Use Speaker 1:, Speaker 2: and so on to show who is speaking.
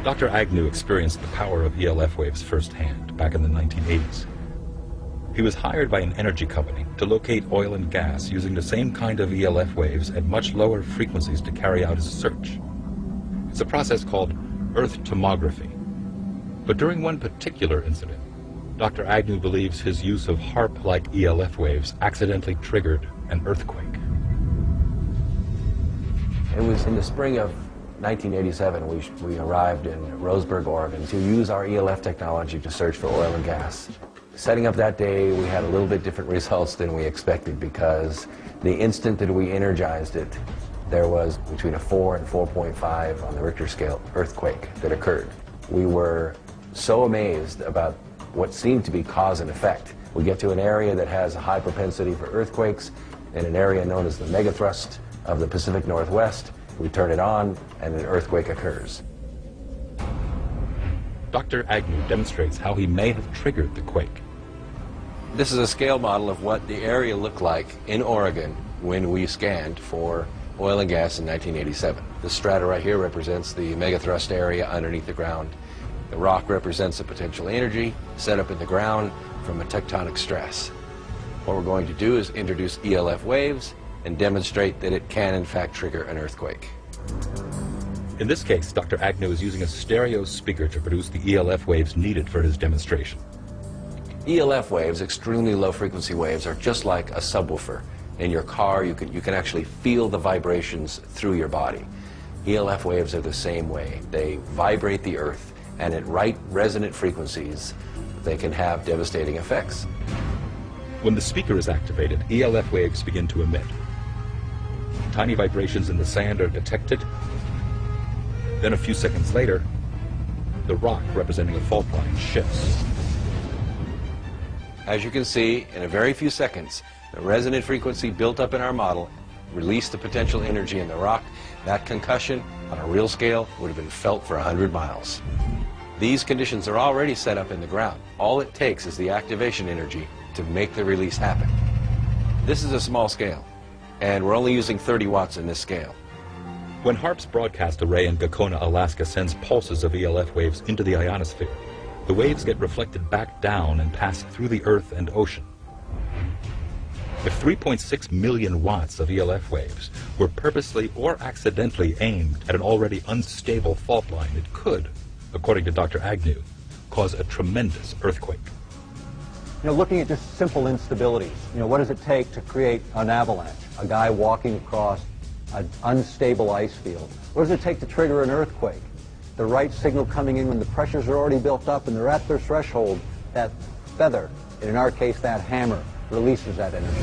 Speaker 1: Dr. Agnew experienced the power of ELF waves firsthand back in the 1980s. He was hired by an energy company to locate oil and gas using the same kind of ELF waves at much lower frequencies to carry out his search. It's a process called Earth tomography. But during one particular incident, Dr. Agnew believes his use of HAARP-like ELF waves accidentally triggered an earthquake.
Speaker 2: It was in the spring of 1987 we arrived in Roseburg, Oregon to use our ELF technology to search for oil and gas. Setting up that day, we had a little bit different results than we expected because the instant that we energized it, there was between a 4 and 4.5 on the Richter scale earthquake that occurred. We were so amazed about what seemed to be cause and effect. We get to an area that has a high propensity for earthquakes in an area known as the megathrust of the Pacific Northwest. We turn it on and an earthquake occurs.
Speaker 1: Dr. Agnew demonstrates how he may have triggered the quake.
Speaker 2: This is a scale model of what the area looked like in Oregon when we scanned for oil and gas in 1987. The strata right here represents the megathrust area underneath the ground. The rock represents the potential energy set up in the ground from a tectonic stress. What we're going to do is introduce ELF waves and demonstrate that it can in fact trigger an earthquake.
Speaker 1: In this case, Dr. Agnew is using a stereo speaker to produce the ELF waves needed for his demonstration.
Speaker 2: ELF waves, extremely low frequency waves, are just like a subwoofer. In your car, you can actually feel the vibrations through your body. ELF waves are the same way. They vibrate the earth, and at right resonant frequencies, they can have devastating effects.
Speaker 1: When the speaker is activated, ELF waves begin to emit. Tiny vibrations in the sand are detected. Then a few seconds later, the rock representing a fault line shifts.
Speaker 2: As you can see, in a very few seconds, the resonant frequency built up in our model released the potential energy in the rock. That concussion, on a real scale, would have been felt for 100 miles. These conditions are already set up in the ground. All it takes is the activation energy to make the release happen. This is a small scale, and we're only using 30 watts in this scale.
Speaker 1: When HAARP's broadcast array in Gakona, Alaska sends pulses of ELF waves into the ionosphere, the waves get reflected back down and pass through the Earth and ocean. If 3.6 million watts of ELF waves were purposely or accidentally aimed at an already unstable fault line, it could, according to Dr. Agnew, cause a tremendous earthquake.
Speaker 3: Looking at just simple instabilities, what does it take to create an avalanche? A guy walking across an unstable ice field. What does it take to trigger an earthquake? The right signal coming in when the pressures are already built up and they're at their threshold. That feather, and in our case that hammer, releases that energy.